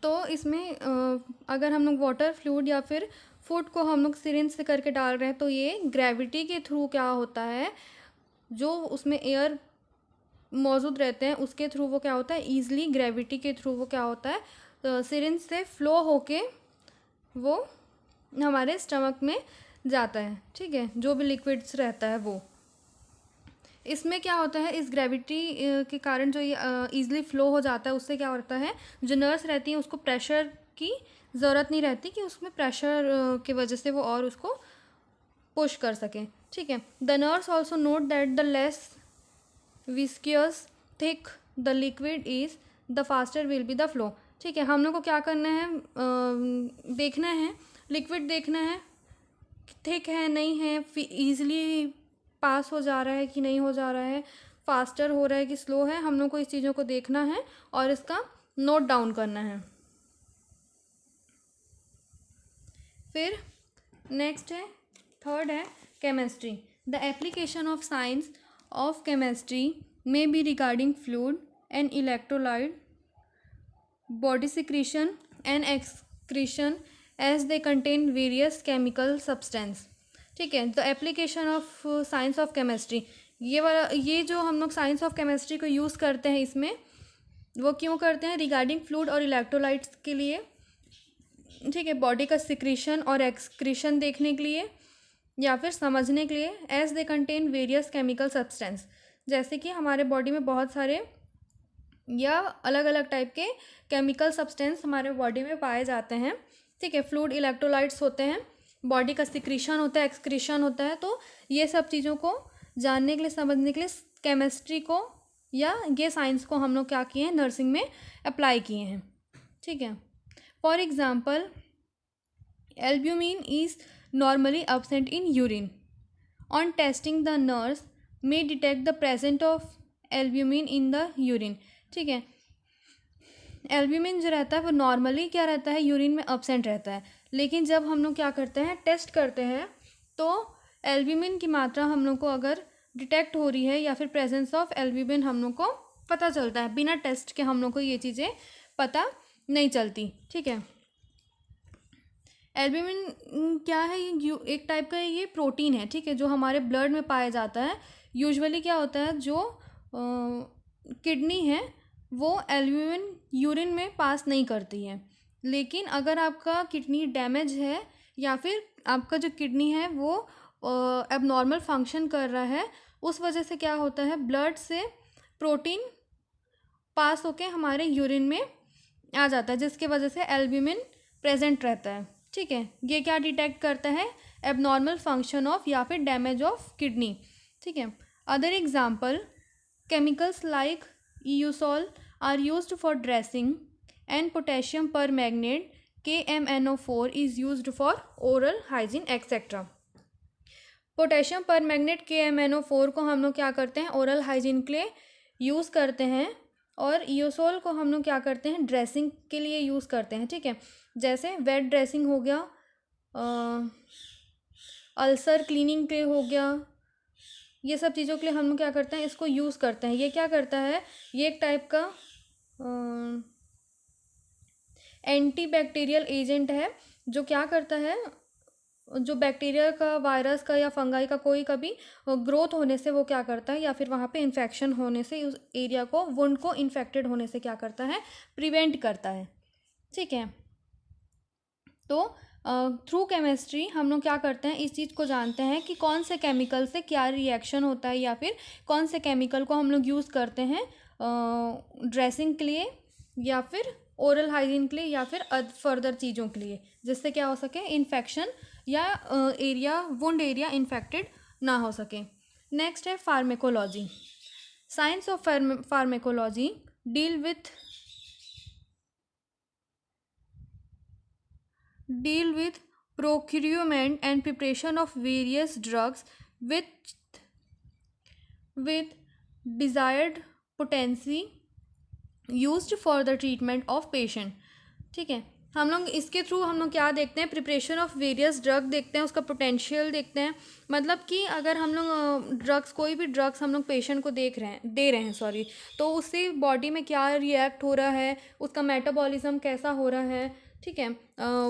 तो इसमें अगर हम लोग वाटर, फ्लूइड या फिर फूड को हम लोग सिरिंज से करके डाल रहे हैं तो ये ग्रेविटी के थ्रू क्या होता है, जो उसमें एयर मौजूद रहते हैं उसके थ्रू वो क्या होता है, ईजिली ग्रेविटी के थ्रू वो क्या होता है सिरिंज से फ्लो होके वो हमारे स्टमक में जाता है। ठीक है, जो भी लिक्विड्स रहता है वो इसमें क्या होता है, इस ग्रेविटी के कारण जो ये ईजिली फ्लो हो जाता है उससे क्या होता है, जो नर्स रहती हैं उसको प्रेशर की ज़रूरत नहीं रहती कि उसमें प्रेशर की वजह से वो और उसको पुश कर सकें। ठीक है, the nurse also note that the less viscous thick the liquid is the faster will be the flow. ठीक है, हम लोग को क्या करना है, देखना है, लिक्विड देखना है थिक है नहीं है, ईजिली पास हो जा रहा है कि नहीं हो जा रहा है, फास्टर हो रहा है कि स्लो है, हम लोग को इस चीज़ों को देखना है और इसका नोट डाउन करना है। फिर नेक्स्ट है, थर्ड है chemistry. The application of science of chemistry may be regarding fluid and electrolyte body secretion and excretion as they contain various chemical substance। ठीक है, the application of science of chemistry, ये जो हम लोग science of chemistry को use करते हैं इसमें वो क्यों करते हैं, रिगार्डिंग फ्लूइड और इलेक्ट्रोलाइट्स के लिए। ठीक है, बॉडी का सिक्रीशन और एक्सक्रीशन देखने के लिए या फिर समझने के लिए। As they contain various chemical substance, जैसे कि हमारे बॉडी में बहुत सारे या अलग अलग टाइप के केमिकल सब्सटेंस हमारे बॉडी में पाए जाते हैं। ठीक है, फ्लूइड इलेक्ट्रोलाइट्स होते हैं, बॉडी का सिक्रीशन होता है, एक्सक्रीशन होता है। तो ये सब चीज़ों को जानने के लिए, समझने के लिए केमिस्ट्री को या ये साइंस को हम लोग क्या किए हैं, नर्सिंग में अप्लाई किए हैं। ठीक है, for example albumin is normally absent in urine. On testing, the nurse may detect the presence of albumin in the urine। ठीक है, एल्ब्यूमिन जो रहता है वो नॉर्मली क्या रहता है, यूरिन में अब्सेंट रहता है, लेकिन जब हम लोग क्या करते हैं, टेस्ट करते हैं, तो एल्ब्यूमिन की मात्रा हम लोग को अगर डिटेक्ट हो रही है या फिर प्रेजेंस ऑफ एल्ब्यूमिन हम लोग को पता चलता है। बिना टेस्ट के हम लोग को ये चीज़ें पता नहीं चलती। ठीक है, एल्ब्यूमिन क्या है, ये एक टाइप का ये प्रोटीन है। ठीक है, जो हमारे ब्लड में पाया जाता है। यूजुअली क्या होता है, जो किडनी है वो एल्ब्यूमिन यूरिन में पास नहीं करती है, लेकिन अगर आपका किडनी डैमेज है या फिर आपका जो किडनी है वो एबनॉर्मल फंक्शन कर रहा है, उस वजह से क्या होता है, ब्लड से प्रोटीन पास होके हमारे यूरिन में आ जाता है, जिसके वजह से एल्ब्यूमिन प्रेजेंट रहता है। ठीक है, ये क्या डिटेक्ट करता है, एबनॉर्मल फंक्शन ऑफ या फिर डैमेज ऑफ किडनी। ठीक है, other example chemicals like eusol are used for dressing and potassium permanganate KMNO4 is used for oral hygiene etcetera. Potassium permanganate KMNO4 को हम लोग क्या करते हैं, ओरल हाइजीन के लिए यूज़ करते हैं, और ईयोसोल को हम लोग क्या करते हैं, ड्रेसिंग के लिए यूज़ करते हैं। ठीक है, जैसे वेट ड्रेसिंग हो गया, अल्सर क्लीनिंग के लिए हो गया, ये सब चीज़ों के लिए हम लोग क्या करते हैं, इसको यूज़ करते हैं। ये क्या करता है, ये एक टाइप का एंटी बैक्टीरियल एजेंट है, जो क्या करता है, जो बैक्टीरिया का, वायरस का या फंगाई का कोई कभी ग्रोथ होने से वो क्या करता है, या फिर वहाँ पे इन्फेक्शन होने से उस एरिया को, वुंड को इन्फेक्टेड होने से क्या करता है, प्रिवेंट करता है। ठीक है, तो थ्रू केमिस्ट्री हम लोग क्या करते हैं, इस चीज़ को जानते हैं कि कौन से केमिकल से क्या रिएक्शन होता है, या फिर कौन से केमिकल को हम लोग यूज़ करते हैं ड्रेसिंग के लिए या फिर ओरल हाइजीन के लिए या फिर फर्दर चीज़ों के लिए, जिससे क्या हो सके, इन्फेक्शन या एरिया, वुंड एरिया इन्फेक्टेड ना हो सके। नेक्स्ट है pharmacology. Science of pharmacology deal with procurement and preparation of various drugs with desired potency used for the treatment of patient। ठीक है, हम लोग इसके थ्रू हम लोग क्या देखते हैं, प्रिपरेशन ऑफ वेरियस ड्रग देखते हैं, उसका पोटेंशियल देखते हैं। मतलब कि अगर हम लोग ड्रग्स, कोई भी ड्रग्स हम लोग पेशेंट को दे रहे हैं सॉरी, तो उससे बॉडी में क्या रिएक्ट हो रहा है, उसका मेटाबॉलिज्म कैसा हो रहा है, ठीक है,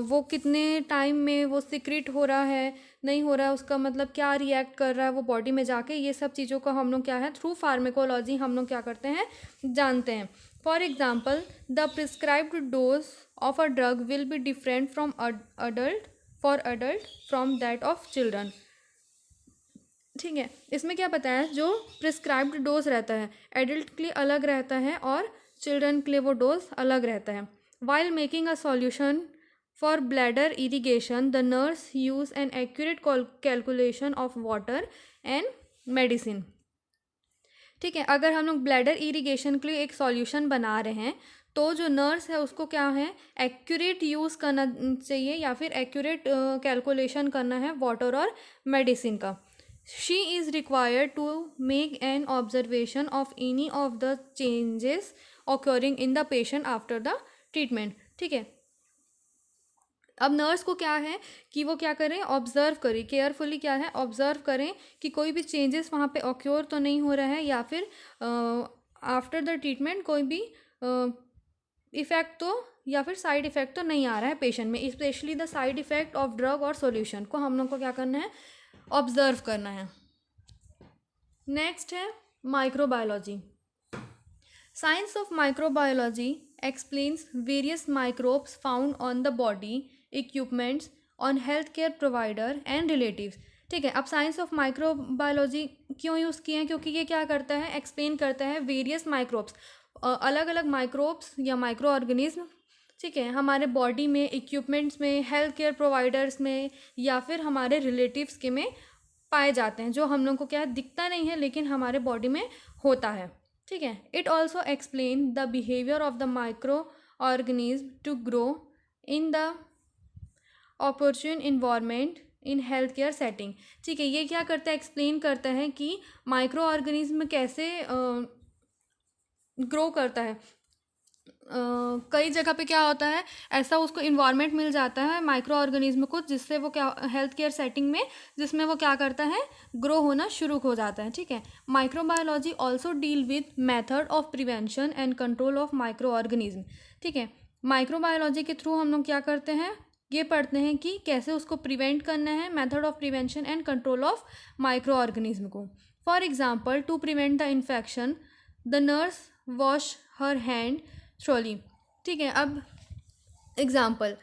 वो कितने टाइम में वो सिक्रीट हो रहा है, नहीं हो रहा है, उसका मतलब क्या रिएक्ट कर रहा है वो बॉडी में जाके, ये सब चीज़ों को हम लोग क्या है थ्रू फार्मेकोलॉजी हम लोग क्या करते हैं, जानते हैं। For example, the prescribed dose of a drug will be different from adult from that of children। ठीक है, इसमें क्या बताया, जो प्रिस्क्राइब्ड डोज रहता है एडल्ट के लिए अलग रहता है और चिल्ड्रन के लिए वो डोज अलग रहता है। while making a solution for bladder irrigation, the nurse use an accurate calculation of water and medicine। ठीक है, अगर हम लोग ब्लैडर इरिगेशन के लिए एक सॉल्यूशन बना रहे हैं, तो जो नर्स है उसको क्या है, एक्यूरेट यूज़ करना चाहिए या फिर एक्यूरेट कैलकुलेशन करना है वाटर और मेडिसिन का। She is required to make an observation of any of the changes occurring in the patient after the treatment. ठीक है, अब नर्स को क्या है कि वो क्या करें, ऑब्जर्व करें, केयरफुली क्या है ऑब्जर्व करें कि कोई भी चेंजेस वहाँ पे ऑक्योर तो नहीं हो रहा है, या फिर आफ्टर द ट्रीटमेंट कोई भी इफ़ेक्ट तो या फिर साइड इफ़ेक्ट तो नहीं आ रहा है पेशेंट में। Specially the side effect of drug और सॉल्यूशन को हम लोग को क्या करना है, ऑब्जर्व करना है। नेक्स्ट है microbiology. Science of microbiology explains various microbes found on the body, equipments, on healthcare provider and relatives। ठीक है, अब साइंस ऑफ माइक्रोबायोलॉजी क्यों यूज़ किए हैं, क्योंकि ये क्या करता है, एक्सप्लेन करता है वेरियस माइक्रोब्स, अलग अलग माइक्रोब्स या माइक्रो ऑर्गेनिज्म, ठीक है, हमारे बॉडी में, इक्विपमेंट्स में, हेल्थ केयर प्रोवाइडर्स में या फिर हमारे रिलेटिव्स के में पाए जाते हैं, जो हम लोग को क्या है दिखता नहीं है लेकिन हमारे बॉडी में होता है। ठीक है, it also explain the behaviour of the micro organism to grow in the opportune environment in health care setting. ठीक है, ये क्या करता है, एक्सप्लेन करता है कि माइक्रो ऑर्गेनिज्म कैसे ग्रो करता है। कई जगह पे क्या होता है, ऐसा उसको इन्वायरमेंट मिल जाता है माइक्रो ऑर्गेनिज्म को, जिससे वो क्या हेल्थ केयर सेटिंग में, जिसमें वो क्या करता है, ग्रो होना शुरू हो जाता है। ठीक है, microbiology also deal with method of prevention and control of micro organism. ठीक है, माइक्रोबायोलॉजी के थ्रू हम लोग क्या करते हैं, ये पढ़ते हैं कि कैसे उसको प्रिवेंट करना है, method of prevention and control of micro organism को। For example, to prevent the infection the nurse wash her hand thoroughly. ठीक है, अब एग्ज़ाम्पल,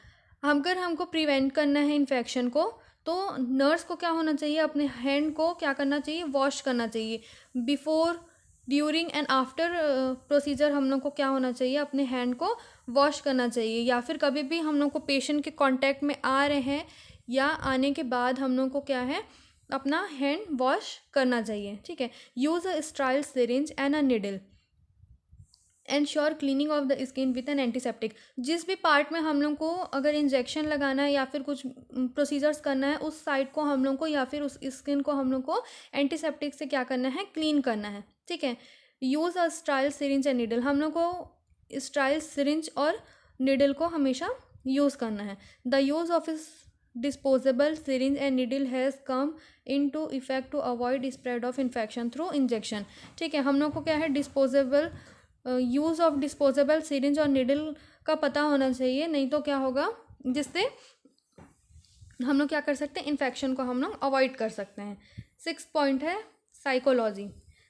अगर हमको प्रिवेंट करना है इन्फेक्शन को, तो नर्स को क्या होना चाहिए, अपने हैंड को क्या करना चाहिए, वॉश करना चाहिए। Before, during and after procedure हम लोग को क्या होना चाहिए, अपने हैंड को वॉश करना चाहिए। या फिर कभी भी हम लोग को पेशेंट के कांटेक्ट में आ रहे हैं या आने के बाद हम लोग को क्या है, अपना हैंड वॉश करना चाहिए। ठीक है, use a style syringe and a needle, ensure cleaning of the skin with an antiseptic. जिस भी पार्ट में हम लोग को अगर इंजेक्शन लगाना है या फिर कुछ प्रोसीजर्स करना है, उस साइड को हम लोग को या फिर उस स्किन को हम लोग को एंटीसेप्टिक से क्या करना है, क्लीन करना है। ठीक है, use a style syringe and needle, हम लोग को स्टाइल सिरिंज और निडल को हमेशा यूज़ करना है। The use of disposable syringe and needle has come into effect to avoid spread of infection through injection. ठीक है, हम लोग को क्या है, disposable use of disposable syringe और निडल का पता होना चाहिए, नहीं तो क्या होगा, जिससे हम लोग क्या कर सकते हैं, इन्फेक्शन को हम लोग अवॉइड कर सकते हैं। 6 पॉइंट है psychology.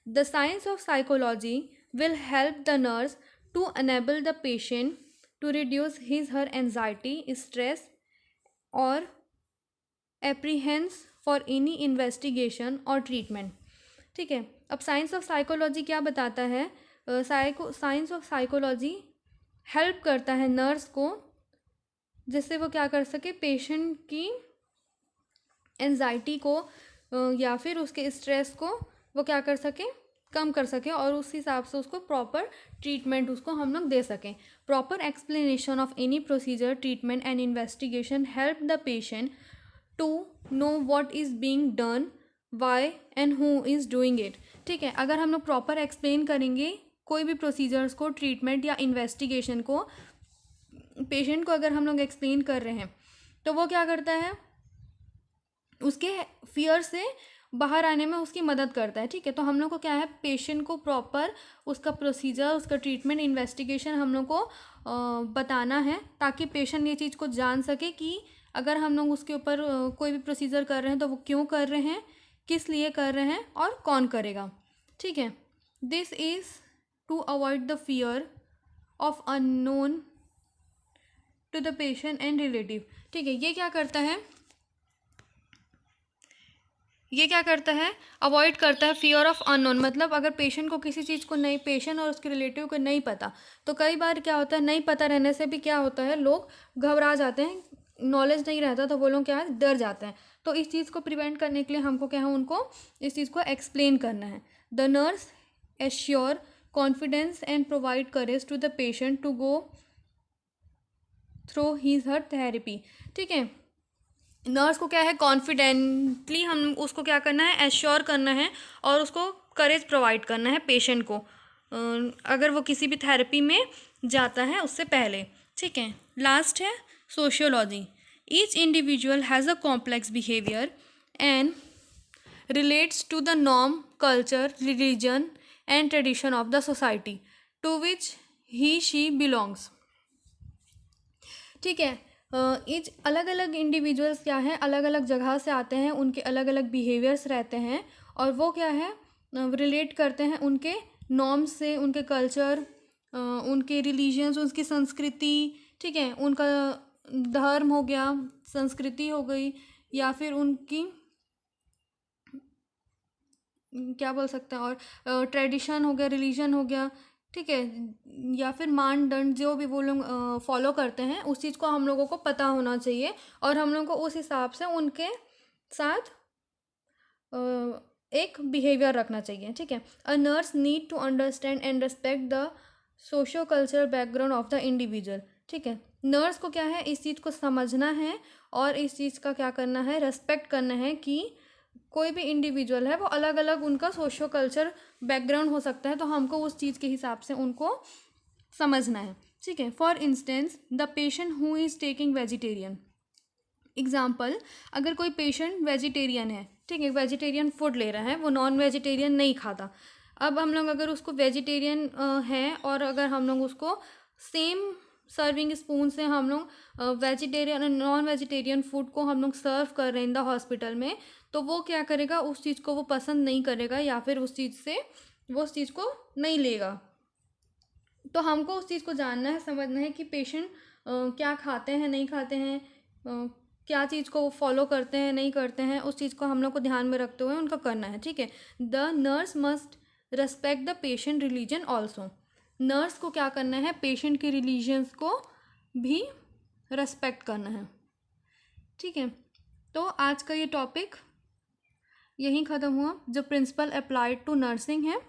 The science of psychology will help the nurse to enable the patient to reduce his her anxiety, stress और एप्रीहेंस फॉर एनी इन्वेस्टिगेशन और ट्रीटमेंट। ठीक है, अब साइंस ऑफ साइकोलॉजी क्या बताता है, साइंस ऑफ साइकोलॉजी हेल्प करता है नर्स को, जिससे वो क्या कर सके, पेशेंट की एंजाइटी को या फिर उसके स्ट्रेस को वो क्या कर सके, कम कर सके, और उस हिसाब से उसको प्रॉपर ट्रीटमेंट उसको हम लोग दे सकें। Proper explanation of any procedure, treatment and investigation help the patient to know what is being done, why and who is doing it. ठीक है, अगर हम लोग प्रॉपर एक्सप्लेन करेंगे कोई भी प्रोसीजर्स को, ट्रीटमेंट या इन्वेस्टिगेशन को, पेशेंट को अगर हम लोग एक्सप्लेन कर रहे हैं तो वो क्या करता है, उसके फियर से बाहर आने में उसकी मदद करता है, ठीक है। तो हम लोग को क्या है, पेशेंट को प्रॉपर उसका प्रोसीजर, उसका ट्रीटमेंट, इन्वेस्टिगेशन हम लोग को बताना है, ताकि पेशेंट ये चीज़ को जान सके कि अगर हम लोग उसके ऊपर कोई भी प्रोसीजर कर रहे हैं तो वो क्यों कर रहे हैं, किस लिए कर रहे हैं और कौन करेगा, ठीक है। This is to avoid the fear of unknown to the patient and relative, ठीक है। ये क्या करता है, अवॉइड करता है फियर ऑफ अननोन। मतलब अगर पेशेंट को किसी चीज़ को नहीं, पेशेंट और उसके रिलेटिव को नहीं पता, तो कई बार क्या होता है, नहीं पता रहने से भी क्या होता है, लोग घबरा जाते हैं, नॉलेज नहीं रहता तो वो लोग क्या है, डर जाते हैं। तो इस चीज़ को प्रिवेंट करने के लिए हमको क्या है, उनको इस चीज़ को एक्सप्लेन करना है। The nurse assure confidence and provide courage to the patient to go through his her therapy, ठीक है। नर्स को क्या है, कॉन्फिडेंटली हम उसको क्या करना है, एश्योर करना है और उसको करेज प्रोवाइड करना है पेशेंट को, अगर वो किसी भी थेरेपी में जाता है उससे पहले, ठीक है। लास्ट है sociology. Each individual has a complex behaviour and relates to the norm, culture, religion and tradition of the society to which he she belongs, ठीक है। ईच अलग अलग इंडिविजुअल्स क्या है, अलग अलग जगह से आते हैं, उनके अलग अलग बिहेवियर्स रहते हैं और वो क्या है, रिलेट करते हैं उनके नॉर्म्स से, उनके कल्चर, उनके रिलीजन्स, उनकी संस्कृति, ठीक है, उनका धर्म हो गया, संस्कृति हो गई, या फिर उनकी क्या बोल सकते हैं, और ट्रेडिशन हो गया, रिलीजन हो गया, ठीक है, या फिर मानदंड जो भी वो लोग फॉलो करते हैं, उस चीज़ को हम लोगों को पता होना चाहिए और हम लोगों को उस हिसाब से उनके साथ एक बिहेवियर रखना चाहिए, ठीक है। A nurse need to understand and respect the socio cultural background of the individual, ठीक है। नर्स को क्या है, इस चीज़ को समझना है और इस चीज़ का क्या करना है, रेस्पेक्ट करना है कि कोई भी इंडिविजुअल है वो अलग अलग उनका सोशो कल्चर बैकग्राउंड हो सकता है, तो हमको उस चीज़ के हिसाब से उनको समझना है, ठीक है। For instance the patient who is taking vegetarian example, अगर कोई पेशेंट वेजिटेरियन है, ठीक है, वेजिटेरियन फूड ले रहा है, वो नॉन वेजिटेरियन नहीं खाता। अब हम लोग अगर उसको वेजिटेरियन है और अगर हम लोग उसको सेम सर्विंग स्पून से हम लोग वेजिटेरियन और नॉन वेजिटेरियन फूड को हम लोग सर्व कर रहे हैं इन द हॉस्पिटल में, तो वो क्या करेगा, उस चीज़ को वो पसंद नहीं करेगा या फिर उस चीज़ से वो उस चीज़ को नहीं लेगा। तो हमको उस चीज़ को जानना है, समझना है कि पेशेंट क्या खाते हैं, नहीं खाते हैं, क्या चीज़ को फॉलो करते हैं, नहीं करते हैं, उस चीज़ को हम लोग को ध्यान में रखते हुए उनका करना है, ठीक है। The nurse must respect the patient religion also. Nurse को क्या करना है, पेशेंट के रिलीजन्स को भी रेस्पेक्ट करना है, ठीक है। तो आज का ये टॉपिक यहीं ख़त्म हुआ, जो प्रिंसिपल अप्लाइड टू नर्सिंग है।